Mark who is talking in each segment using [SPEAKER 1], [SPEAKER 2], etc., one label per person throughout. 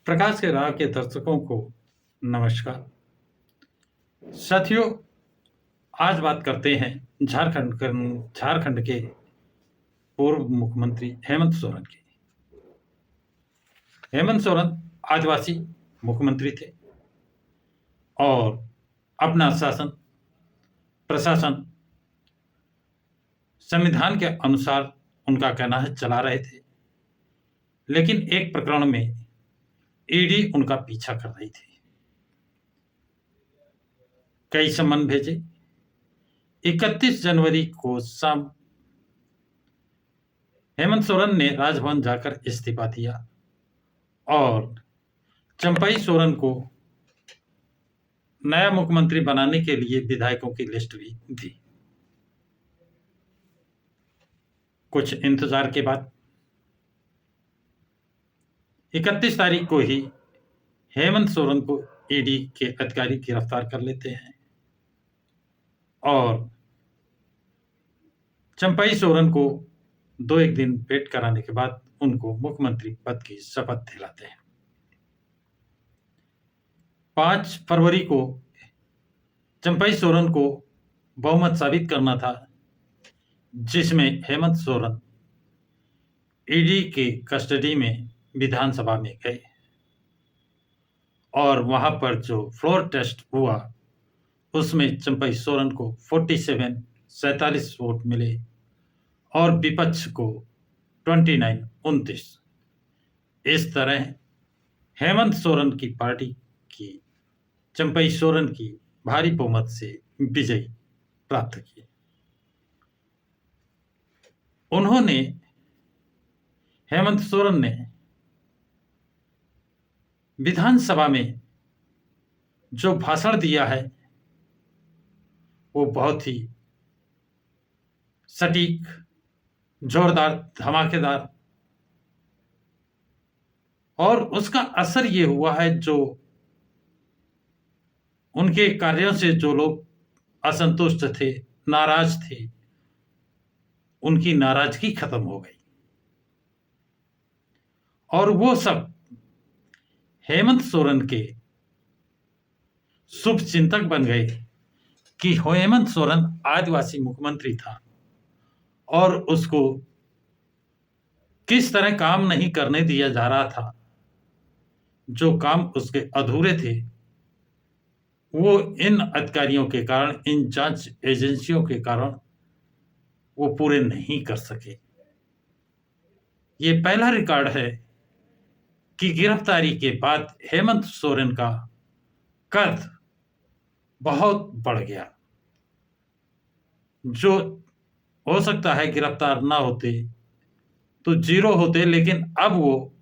[SPEAKER 1] प्रकाश के राह के दर्शकों को नमस्कार। साथियों, आज बात करते हैं झारखंड के पूर्व मुख्यमंत्री हेमंत सोरेन की। हेमंत सोरेन आदिवासी मुख्यमंत्री थे और अपना शासन प्रशासन संविधान के अनुसार उनका कहना है चला रहे थे, लेकिन एक प्रकरण में ईडी उनका पीछा कर रही थी। कई सम्मन भेजे। 31 जनवरी को शाम हेमंत सोरेन ने राजभवन जाकर इस्तीफा दिया और चंपई सोरेन को नया मुख्यमंत्री बनाने के लिए विधायकों की लिस्ट भी दी। कुछ इंतजार के बाद 31 तारीख को ही हेमंत सोरेन को ईडी के अधिकारी गिरफ्तार कर लेते हैं और चंपई सोरेन को 2-1 दिन वेट कराने के बाद उनको मुख्यमंत्री पद की शपथ दिलाते हैं। 5 फरवरी को चंपई सोरेन को बहुमत साबित करना था, जिसमें हेमंत सोरेन ईडी के कस्टडी में विधानसभा में गए और वहां पर जो फ्लोर टेस्ट हुआ उसमें चंपई सोरेन को 47 वोट मिले और विपक्ष को 29 इस तरह हेमंत सोरेन की पार्टी की चंपई सोरेन की भारी बहुमत से विजय प्राप्त की। हेमंत सोरेन ने विधानसभा में जो भाषण दिया है वो बहुत ही सटीक, जोरदार, धमाकेदार और उसका असर ये हुआ है जो उनके कार्यों से जो लोग असंतुष्ट थे, नाराज थे, उनकी नाराजगी खत्म हो गई और वो सब हेमंत सोरेन के शुभ चिंतक बन गए कि हेमंत सोरेन आदिवासी मुख्यमंत्री था और उसको किस तरह काम नहीं करने दिया जा रहा था, जो काम उसके अधूरे थे वो इन अधिकारियों के कारण, इन जांच एजेंसियों के कारण वो पूरे नहीं कर सके। ये पहला रिकॉर्ड है कि गिरफ्तारी के बाद हेमंत सोरेन का कद बहुत बढ़ गया। जो हो सकता है गिरफ्तार ना होते तो जीरो होते, लेकिन अब वो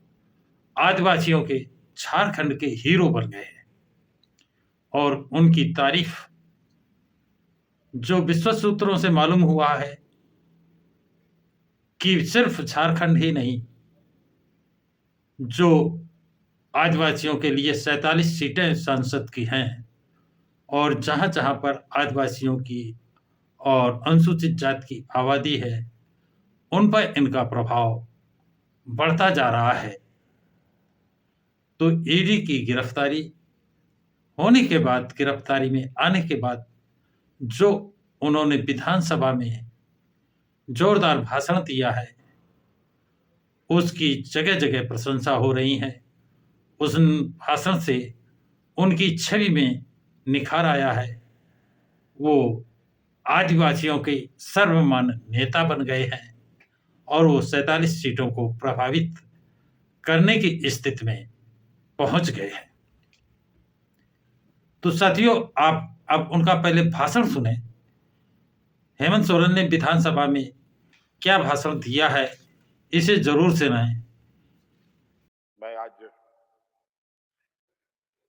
[SPEAKER 1] आदिवासियों के, झारखंड के हीरो बन गए हैं और उनकी तारीफ जो विश्व सूत्रों से मालूम हुआ है कि सिर्फ झारखंड ही नहीं, जो आदिवासियों के लिए 47 सीटें सांसद की हैं और जहां जहां पर आदिवासियों की और अनुसूचित जाति की आबादी है उन पर इनका प्रभाव बढ़ता जा रहा है। तो ईडी की गिरफ्तारी होने के बाद, गिरफ्तारी में आने के बाद जो उन्होंने विधानसभा में जोरदार भाषण दिया है उसकी जगह जगह प्रशंसा हो रही है। उस भाषण से उनकी छवि में निखार आया है। वो आदिवासियों के सर्वमान्य नेता बन गए हैं और वो 47 सीटों को प्रभावित करने की स्थिति में पहुंच गए हैं। तो साथियों, आप अब उनका पहले भाषण सुने। हेमंत सोरेन ने विधानसभा में क्या भाषण दिया है, इसे जरूर सुनाएं।
[SPEAKER 2] मैं आज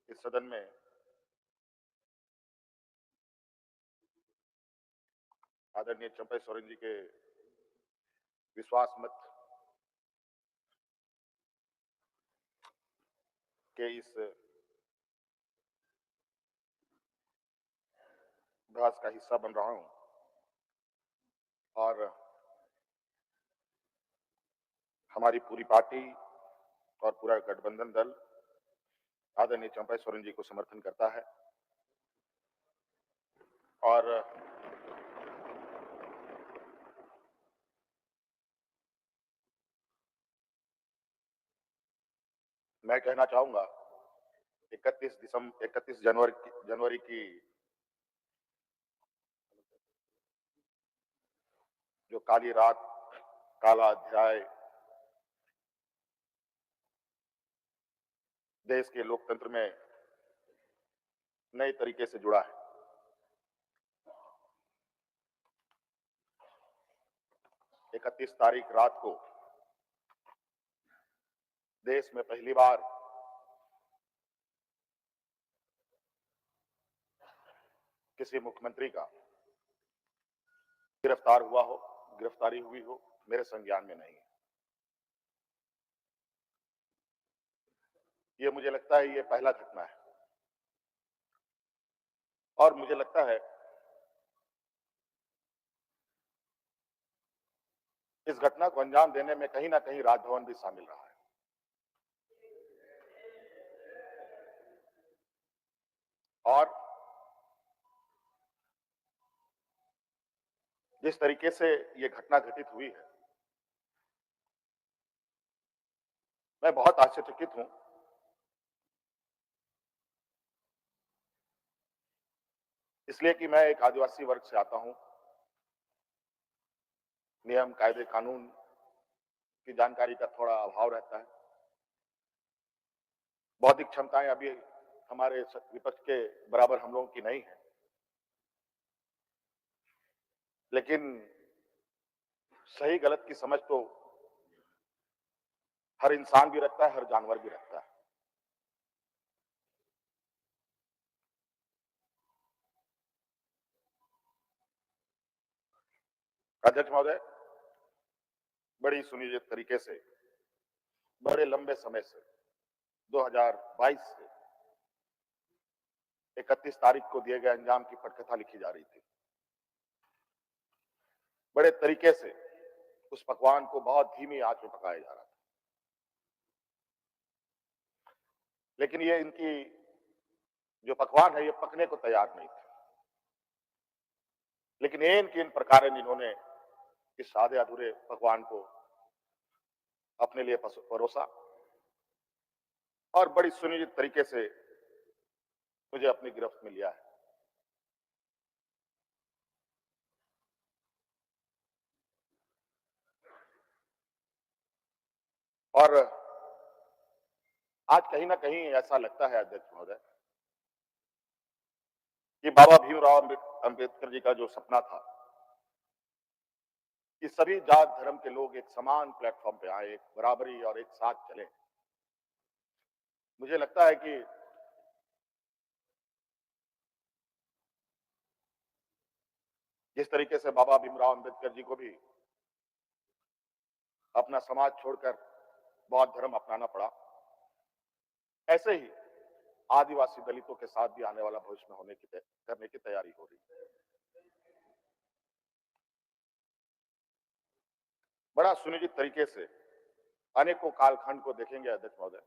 [SPEAKER 2] इस सदन में आदरणीय चंपई सोरेन जी के विश्वास मत के इस बहस का हिस्सा बन रहा हूं और हमारी पूरी पार्टी और पूरा गठबंधन दल आदरणीय चंपा सोरेन जी को समर्थन करता है और मैं कहना चाहूंगा 31 जनवरी की जो काली रात, काला अध्याय देश के लोकतंत्र में नए तरीके से जुड़ा है। 31 तारीख रात को देश में पहली बार किसी मुख्यमंत्री का गिरफ्तारी हुई हो, मेरे संज्ञान में नहीं है। ये मुझे लगता है ये पहला घटना है और मुझे लगता है इस घटना को अंजाम देने में कहीं ना कहीं राजभवन भी शामिल रहा है। और जिस तरीके से ये घटना घटित हुई है, मैं बहुत आश्चर्यचकित हूं। इसलिए कि मैं एक आदिवासी वर्ग से आता हूं, नियम कायदे कानून की जानकारी का थोड़ा अभाव रहता है। बौद्धिक क्षमताएं अभी हमारे विपक्ष के बराबर हम लोगों की नहीं है, लेकिन सही गलत की समझ तो हर इंसान भी रखता है, हर जानवर भी रखता है। अध्यक्ष महोदय, बड़ी सुनियोजित तरीके से बड़े लंबे समय से 2022 से 31 तारीख को दिए गए अंजाम की पटकथा लिखी जा रही थी। बड़े तरीके से उस पकवान को बहुत धीमी आंच में पकाया जा रहा था, लेकिन ये इनकी जो पकवान है ये पकने को तैयार नहीं थे। लेकिन इन प्रकार इन्होंने इस आधे अधूरे पकवान को अपने लिए परोसा और बड़ी सुनियोजित तरीके से मुझे अपनी गिरफ्त में लिया है। और आज कहीं ना कहीं ऐसा लगता है अध्यक्ष महोदय कि बाबा भीमराव अंबेडकर जी का जो सपना था कि सभी जात धर्म के लोग एक समान प्लेटफॉर्म पे आए, एक बराबरी और एक साथ चले, मुझे लगता है कि जिस तरीके से बाबा भीमराव अंबेडकर जी को भी अपना समाज छोड़कर बौद्ध धर्म अपनाना पड़ा, ऐसे ही आदिवासी दलितों के साथ भी आने वाला भविष्य में करने की तैयारी हो रही है। बड़ा सुनियोजित तरीके से अनेकों कालखंड को देखेंगे अध्यक्ष महोदय,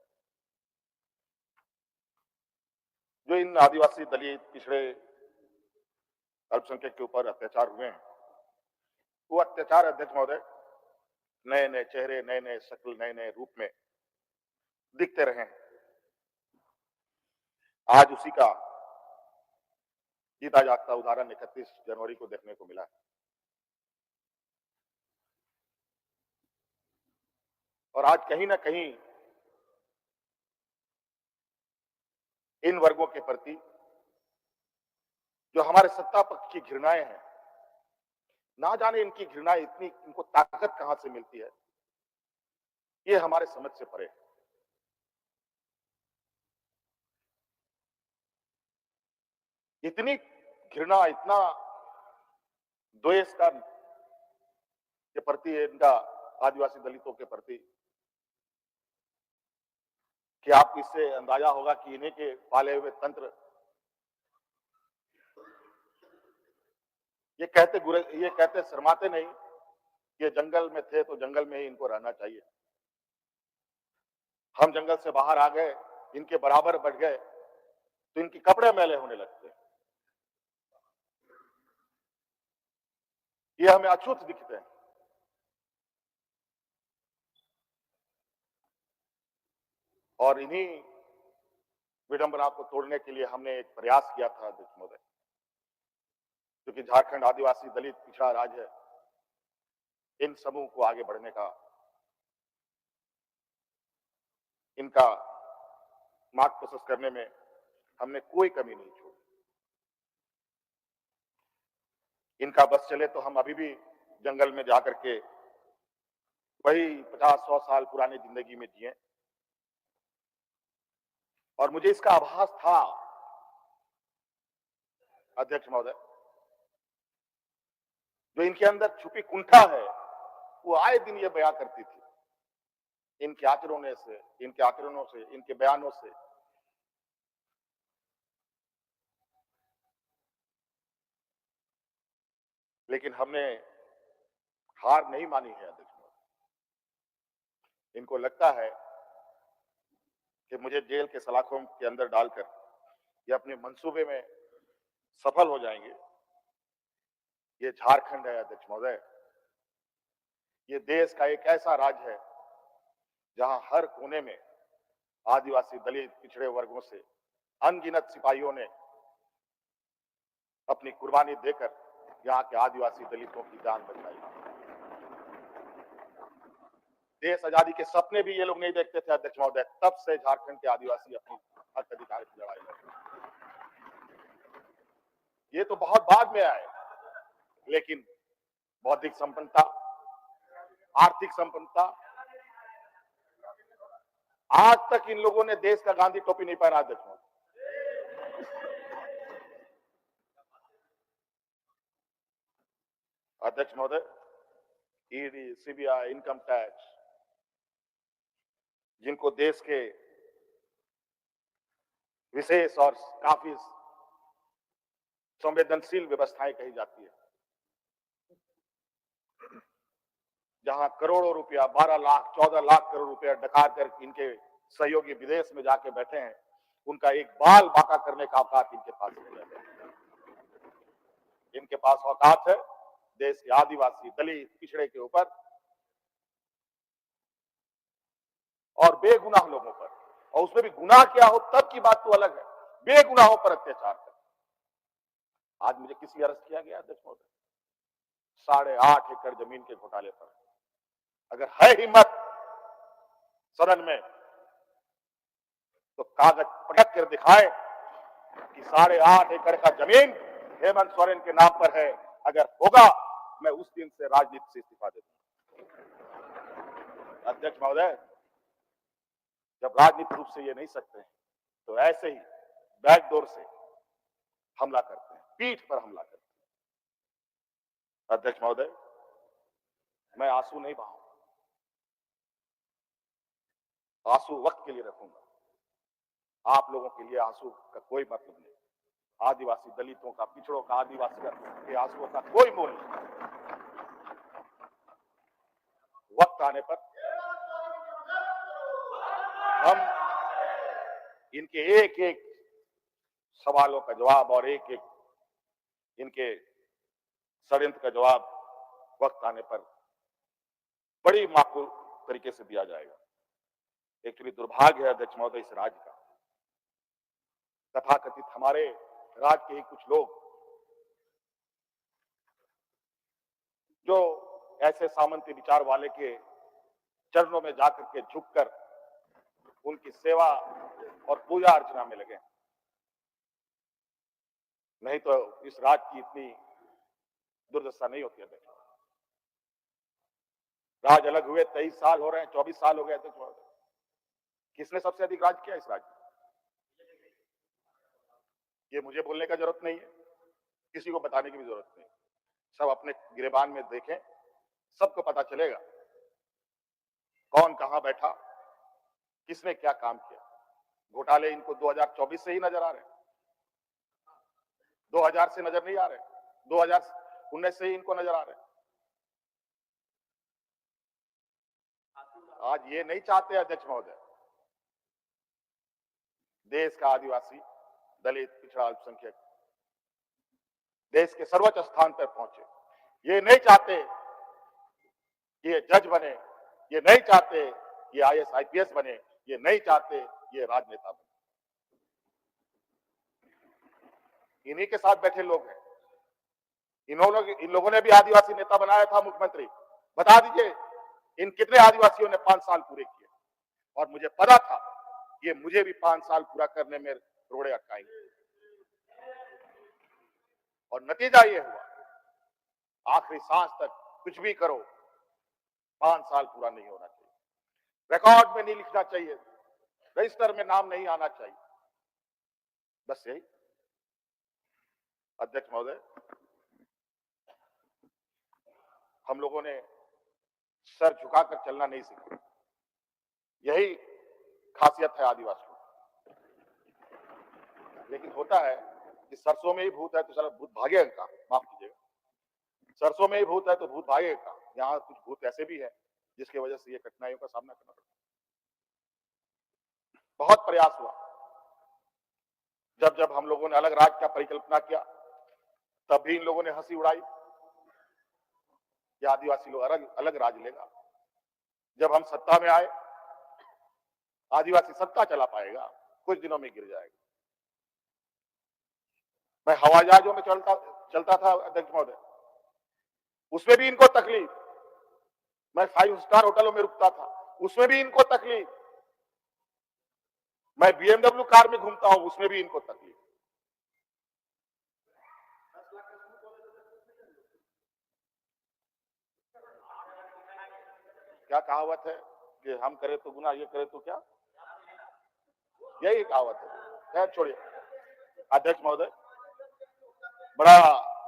[SPEAKER 2] जो इन आदिवासी दलित पिछड़े अल्पसंख्यक के ऊपर अत्याचार हुए हैं, वो अत्याचार अध्यक्ष महोदय नए नए चेहरे, नए नए शक्ल, नए नए रूप में दिखते रहे हैं। आज उसी का जीता जागता उदाहरण 31 जनवरी को देखने को मिला है। और आज कहीं ना कहीं इन वर्गों के प्रति जो हमारे सत्ता पक्ष की घृणाएं हैं, ना जाने इनकी घृणाएं इनको ताकत कहां से मिलती है, ये हमारे समझ से परे है। इतनी घृणा, इतना द्वेष के प्रति इनका आदिवासी दलितों के प्रति कि आपको इससे अंदाजा होगा कि इन्हीं के पाले हुए तंत्र ये कहते शर्माते नहीं, ये जंगल में थे तो जंगल में ही इनको रहना चाहिए। हम जंगल से बाहर आ गए इनके बराबर बढ़ गए तो इनके कपड़े मैले होने लगते हैं। ये हमें अछूत दिखते हैं। और इन्हीं विडंबना को तोड़ने के लिए हमने एक प्रयास किया था अध्यक्ष महोदय, क्योंकि झारखंड आदिवासी दलित पिछड़ा राज्य है, इन समूह को आगे बढ़ने का, इनका मार्ग प्रशस्त करने में हमने कोई कमी नहीं छोड़ी। इनका बस चले तो हम अभी भी जंगल में जाकर के वही 50-100 साल पुरानी जिंदगी में जिए। और मुझे इसका आभास था अध्यक्ष महोदय, जो इनके अंदर छुपी कुंठा है वो आए दिन ये बयां करती थी, इनके आचरणों से, इनके आचरणों से, इनके बयानों से। लेकिन हमने हार नहीं मानी है अध्यक्ष महोदय। इनको लगता है कि मुझे जेल के सलाखों के अंदर डालकर ये अपने मंसूबे में सफल हो जाएंगे। ये झारखंड है अध्यक्ष महोदय, ये देश का एक ऐसा राज्य है जहां हर कोने में आदिवासी दलित पिछड़े वर्गों से अनगिनत सिपाहियों ने अपनी कुर्बानी देकर यहाँ के आदिवासी दलितों की जान बचाई। देश आजादी के सपने भी ये लोग नहीं देखते थे अध्यक्ष महोदय, तब से झारखंड के आदिवासी अपनी हक अधिकार की लड़ाई लड़ रहे। ये तो बहुत बाद में आए, लेकिन बौद्धिक संपन्नता, आर्थिक संपन्नता, आज तक इन लोगों ने देश का गांधी टोपी नहीं पहना अध्यक्ष महोदय। अध्यक्ष महोदय, ईडी, सीबीआई, इनकम टैक्स, जिनको देश के विशेष और काफी संवेदनशील व्यवस्थाएं कही जाती है, जहां करोड़ों रुपया, 12 लाख 14 लाख करोड़ रुपया डका कर इनके सहयोगी विदेश में जाके बैठे हैं, उनका एक बाल बाका करने का औकात इनके पास नहीं है। इनके पास औकात है देश के आदिवासी दलित पिछड़े के ऊपर और बेगुनाह लोगों पर, और उसमें भी गुनाह क्या हो तब की बात तो अलग है, बेगुनाहों पर अत्याचार कर। आज मुझे किसी अरेस्ट किया गया अध्यक्ष महोदय 8.5 एकड़ जमीन के घोटाले पर। अगर है हिम्मत सदन में तो कागज पटक कर दिखाए कि 8.5 एकड़ का जमीन हेमंत सोरेन के नाम पर है। अगर होगा मैं उस दिन से राजनीति से इस्तीफा दे दूंगा। अध्यक्ष महोदय, जब राजनीतिक रूप से ये नहीं सकते तो ऐसे ही बैकडोर से हमला करते हैं, पीठ पर हमला करते हैं। अध्यक्ष महोदय, मैं आंसू नहीं बहाऊंगा, आंसू वक्त के लिए रखूंगा। आप लोगों के लिए आंसू का कोई मतलब नहीं। आदिवासी दलितों का, पिछड़ों का, आदिवासी के आंसुओं का कोई मोल नहीं। वक्त आने पर हम इनके एक एक सवालों का जवाब और एक एक इनके षड्यंत्र का जवाब वक्त आने पर बड़ी माकूल तरीके से दिया जाएगा। एक्चुअली दुर्भाग्य है अध्यक्ष महोदय इस राज्य का, तथाकथित हमारे राज्य के ही कुछ लोग जो ऐसे सामंती विचार वाले के चरणों में जाकर के झुककर उनकी सेवा और पूजा अर्चना में लगे, नहीं तो इस राज्य की इतनी दुर्दशा नहीं होती अध्यक्ष। राज अलग हुए 23 साल हो रहे हैं, 24 साल हो गए अध्यक्ष महोदय। किसने सबसे अधिक राज किया इस राज्य में? ये मुझे बोलने का जरूरत नहीं है, किसी को बताने की भी जरूरत नहीं। सब अपने गिरेबान में देखें, सबको पता चलेगा कौन कहां बैठा, किसने क्या काम किया। घोटाले इनको 2024 से ही नजर आ रहे हैं, 2000 से नजर नहीं आ रहे, 2019 से ही इनको नजर आ रहे हैं। आज ये नहीं चाहते अध्यक्ष महोदय देश का आदिवासी, दलित, पिछड़ा, अल्पसंख्यक देश के सर्वोच्च स्थान पर पहुंचे। ये नहीं चाहते कि ये जज बने, ये नहीं चाहते ये आईएएस आईपीएस बने, ये नहीं चाहते ये राजनेता बने। इन्हीं के साथ बैठे लोग हैं। इन लोगों ने भी आदिवासी नेता बनाया था मुख्यमंत्री। बता दीजिए इन कितने आदिवासियों ने 5 साल पूरे किए। और मुझे पता था ये मुझे भी 5 साल पूरा करने में रोड़े अटकाएंगे। और नतीजा ये हुआ, आखिरी सांस तक कुछ भी करो 5 साल पूरा नहीं होना चाहिए, रिकॉर्ड में नहीं लिखना चाहिए, रजिस्टर में नाम नहीं आना चाहिए। बस यही। अध्यक्ष महोदय, हम लोगों ने सर झुकाकर चलना नहीं सीखा। यही खासियत है आदिवासियों। लेकिन होता है कि सरसों में ही भूत है तो सारा भूत भागेगा का, माफ कीजिएगा, सरसों में ही भूत है तो भूत भागेगा का। यहाँ कुछ भूत ऐसे भी है जिसकी वजह से ये कठिनाइयों का सामना करना पड़ता है। बहुत प्रयास हुआ। जब जब हम लोगों ने अलग राज्य का परिकल्पना किया तब भी इन लोगों ने हंसी उड़ाई कि आदिवासी लोग अलग राज्य लेगा। जब हम सत्ता में आए, आदिवासी सत्ता चला पाएगा, कुछ दिनों में गिर जाएगा। मैं हवाई जहाजों में चलता था अध्यक्ष महोदय, उसमें भी इनको तकलीफ। मैं 5 स्टार होटलों में रुकता था, उसमें भी इनको तकलीफ। मैं बीएमडब्ल्यू कार में घूमता हूं, उसमें भी इनको तकलीफ। क्या कहावत है कि हम करें तो गुनाह, ये करें तो क्या, यही कहावत है। खैर छोड़िए। अध्यक्ष महोदय, बड़ा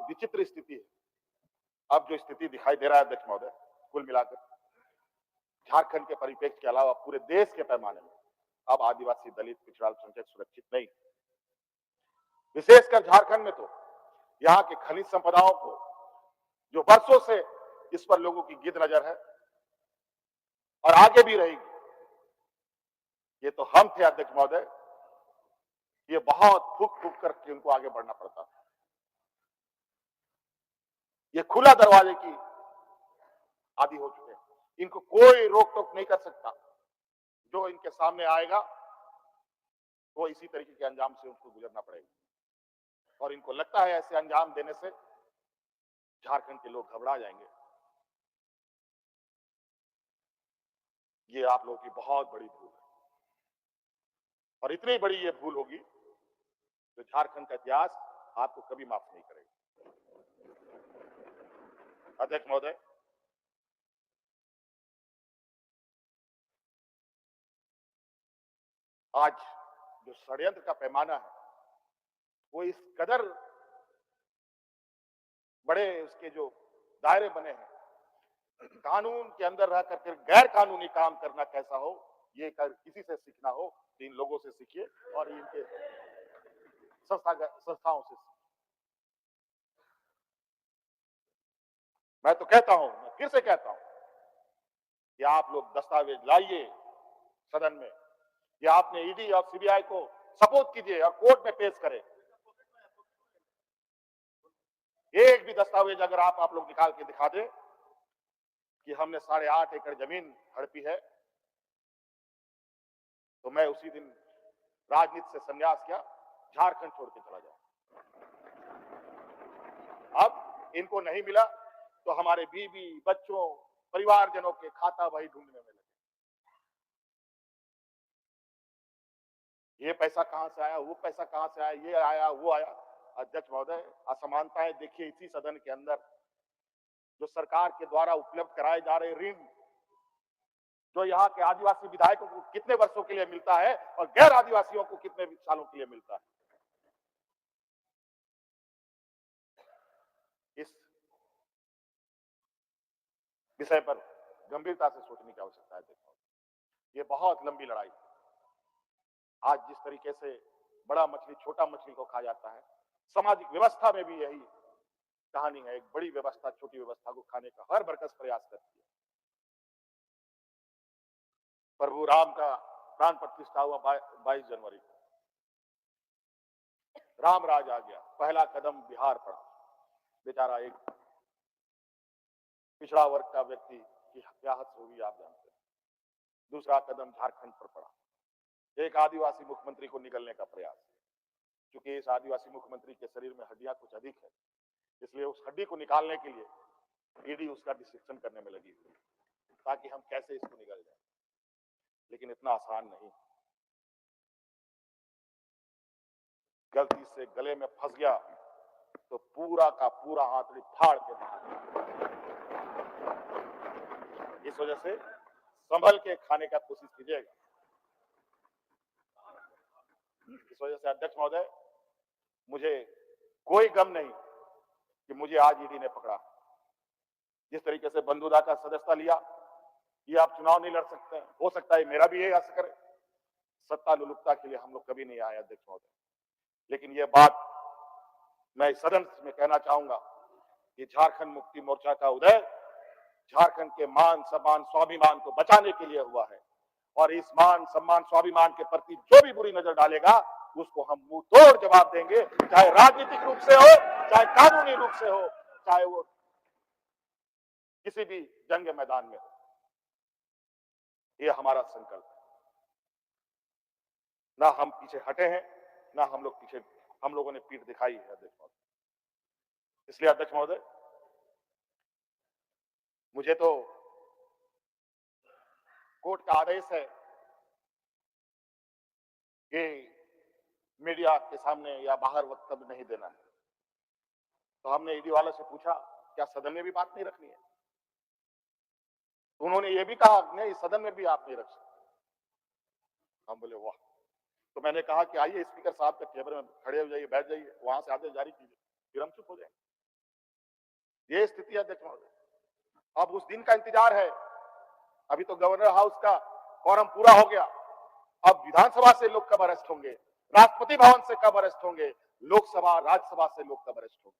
[SPEAKER 2] विचित्र स्थिति है। अब जो स्थिति दिखाई दे रहा है अध्यक्ष महोदय, कुल मिलाकर झारखंड के परिप्रेक्ष्य के अलावा पूरे देश के पैमाने में अब आदिवासी, दलित, पिछड़ा, अल्पसंख्यक सुरक्षित नहीं। विशेषकर झारखंड में तो यहाँ के खनिज संपदाओं को, जो वर्षों से इस पर लोगों की गिद्ध नजर है और आगे भी रहेगी। ये तो हम थे अध्यक्ष महोदय, ये बहुत फूक फूक करके उनको आगे बढ़ना पड़ता। ये खुला दरवाजे की आदि हो चुके हैं। इनको कोई रोक टोक नहीं कर सकता। जो इनके सामने आएगा वो इसी तरीके के अंजाम से उनको गुजरना पड़ेगा। और इनको लगता है ऐसे अंजाम देने से झारखंड के लोग घबरा जाएंगे। ये आप लोगों की बहुत बड़ी भूल है और इतनी बड़ी ये भूल होगी तो झारखंड का इतिहास आपको कभी माफ नहीं करेगा। अध्यक्ष महोदय, आज जो षड्यंत्र का पैमाना है वो इस कदर बड़े उसके जो दायरे बने हैं, कानून के अंदर रह करके गैर कानूनी काम करना कैसा हो, ये किसी से सीखना हो तो इन लोगों से सीखिए और इनके संस्थाओं से सीखिए। मैं तो कहता हूं, मैं फिर से कहता हूं कि आप लोग दस्तावेज लाइए सदन में, या आपने ईडी और सीबीआई को सपोर्ट कीजिए और कोर्ट में पेश करें। एक भी दस्तावेज अगर आप लोग निकाल के दिखा दें कि हमने 8.5 एकड़ जमीन हड़पी है, तो मैं उसी दिन राजनीति से संन्यास किया, झारखंड छोड़ के चला जाऊं। अब इनको नहीं मिला तो हमारे बीवी, बच्चों, परिवारजनों के खाता वही ढूंढने में लगे। ये पैसा कहां से आया, वो पैसा कहां से आया, ये आया, वो आया। अध्यक्ष महोदय, असमानताएं देखिए इसी सदन के अंदर। जो सरकार के द्वारा उपलब्ध कराए जा रहे ऋण, जो यहाँ के आदिवासी विधायकों को कितने वर्षों के लिए मिलता है और गैर आदिवासियों को कितने सालों के लिए मिलता है, इस विषय पर गंभीरता से सोचने की आवश्यकता है। देखो, ये बहुत लंबी लड़ाई है। आज जिस तरीके से बड़ा मछली छोटा मछली को खा जाता है, सामाजिक व्यवस्था में भी यही कहानी है। एक बड़ी व्यवस्था छोटी व्यवस्था को खाने का हर बरकस प्रयास करती है। प्रभु राम का प्राण प्रतिष्ठा हुआ 22 जनवरी को। रामराज आ गया। पहला कदम बिहार पड़ा, बेचारा एक पिछड़ा वर्ग का व्यक्ति की क्या हद होगी आप जानते हैं। दूसरा कदम झारखंड पर पड़ा, एक आदिवासी मुख्यमंत्री को निकलने का प्रयास। क्योंकि इस आदिवासी मुख्यमंत्री के शरीर में हड्डियां कुछ अधिक है, इसलिए उस हड्डी को निकालने के लिए ईडी उसका डिसेक्शन करने में लगी हुई, ताकि हम कैसे इसको निकल जाए। लेकिन इतना आसान नहीं, गलती से गले में फंस गया तो पूरा का पूरा हाथड़ी फाड़ के मार। इस वजह से संभल के खाने का कोशिश कीजिएगा। इस वजह से अध्यक्ष महोदय, मुझे कोई गम नहीं कि मुझे आज ईडी ने पकड़ा। जिस तरीके से बंधुदा का सदस्यता लिया कि आप चुनाव नहीं लड़ सकते, हो सकता है मेरा भी यही असर करे। सत्ता लुलुपता के लिए हम लोग कभी नहीं आए अध्यक्ष महोदय। लेकिन यह बात मैं सदन में कहना चाहूंगा कि झारखंड मुक्ति मोर्चा का उदय झारखंड के मान सम्मान स्वाभिमान को बचाने के लिए हुआ है, और इस मान सम्मान स्वाभिमान के प्रति जो भी बुरी नजर डालेगा उसको हम मुंह तोड़ जवाब देंगे, चाहे राजनीतिक रूप से हो, चाहे कानूनी रूप से हो, चाहे वो किसी भी जंग मैदान में हो। यह हमारा संकल्प है। ना हम पीछे हटे हैं, ना हम लोगों ने पीठ दिखाई है अध्यक्ष महोदय। इसलिए अध्यक्ष महोदय, मुझे तो कोर्ट का आदेश है कि मीडिया के सामने या बाहर वक्तव्य नहीं देना है। तो हमने ईडी वालों से पूछा, क्या सदन में भी बात नहीं रखनी है? तो उन्होंने ये भी कहा, नहीं सदन में भी आप नहीं रख सकते। हम बोले वाह। तो मैंने कहा कि आइए स्पीकर साहब के टेबल में खड़े हो जाइए, बैठ जाइए, वहां से आदेश जारी कीजिए, फिर हम चुप हो जाएंगे। ये स्थिति है अध्यक्ष महोदय। अब उस दिन का इंतजार है। अभी तो गवर्नर हाउस का कॉरम पूरा हो गया, अब विधानसभा से लोग कब अरेस्ट होंगे, राष्ट्रपति भवन से कब अरेस्ट होंगे, लोकसभा राज्यसभा से लोग कब अरेस्ट होंगे।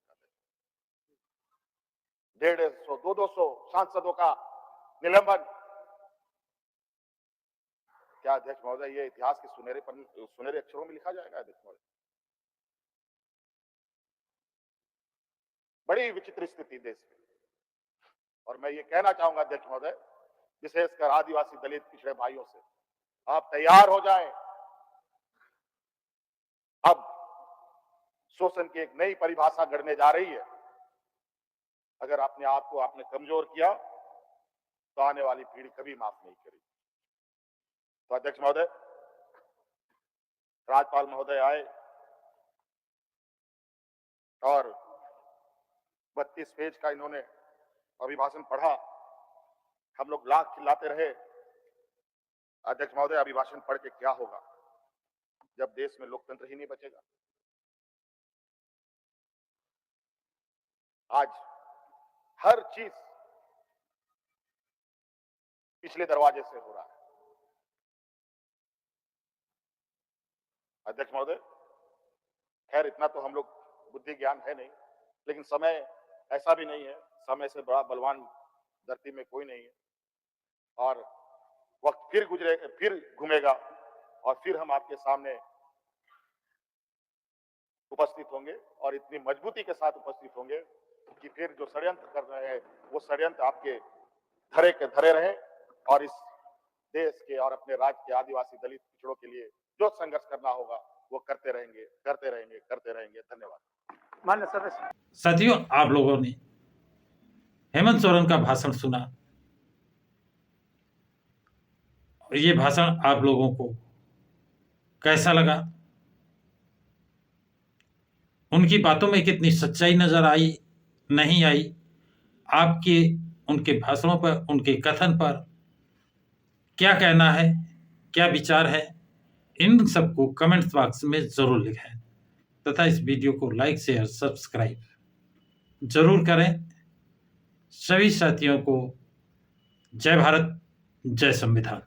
[SPEAKER 2] 150, 200 सांसदों का निलंबन। क्या अध्यक्ष महोदय ये इतिहास के सुनहरे अक्षरों में लिखा जाएगा अध्यक्ष महोदय? बड़ी विचित्र स्थिति देश में। और मैं ये कहना चाहूंगा अध्यक्ष महोदय, विशेषकर आदिवासी दलित पिछड़े भाइयों से, आप तैयार हो जाएं। अब शोषण की एक नई परिभाषा गढ़ने जा रही है। अगर अपने आप को आपने कमजोर किया तो आने वाली पीढ़ी कभी माफ नहीं करेगी। तो अध्यक्ष महोदय, राज्यपाल महोदय आए और 32 पेज का इन्होंने अभिभाषण पढ़ा। हम लोग लाख चिल्लाते रहे। अध्यक्ष महोदय, अभिभाषण पढ़ के क्या होगा जब देश में लोकतंत्र ही नहीं बचेगा। आज हर चीज पिछले दरवाजे से हो रहा है। अध्यक्ष महोदय, खैर इतना तो हम लोग बुद्धि ज्ञान है नहीं, लेकिन समय ऐसा भी नहीं है, समय से बड़ा बलवान धरती में कोई नहीं है। और वक्त फिर घूमेगा और फिर हम आपके सामने उपस्थित होंगे, और इतनी मजबूती के साथ उपस्थित होंगे कि फिर जो षड्यंत्र कर रहे हैं वो षड्यंत्र आपके धरे के धरे रहे, और इस देश के और अपने राज्य के आदिवासी दलित पिछड़ों के लिए जो संघर्ष करना होगा वो करते रहेंगे। धन्यवाद।
[SPEAKER 3] मान्य सदस्य।
[SPEAKER 1] साथियों, आप लोगों ने हेमंत सोरेन का भाषण सुना। ये भाषण आप लोगों को कैसा लगा? उनकी बातों में कितनी सच्चाई नजर आई, नहीं आई? आपके उनके भाषणों पर, उनके कथन पर क्या कहना है, क्या विचार है? इन सबको कमेंट बॉक्स में जरूर लिखें तथा इस वीडियो को लाइक, शेयर, सब्सक्राइब जरूर करें। सभी साथियों को जय भारत, जय संविधान।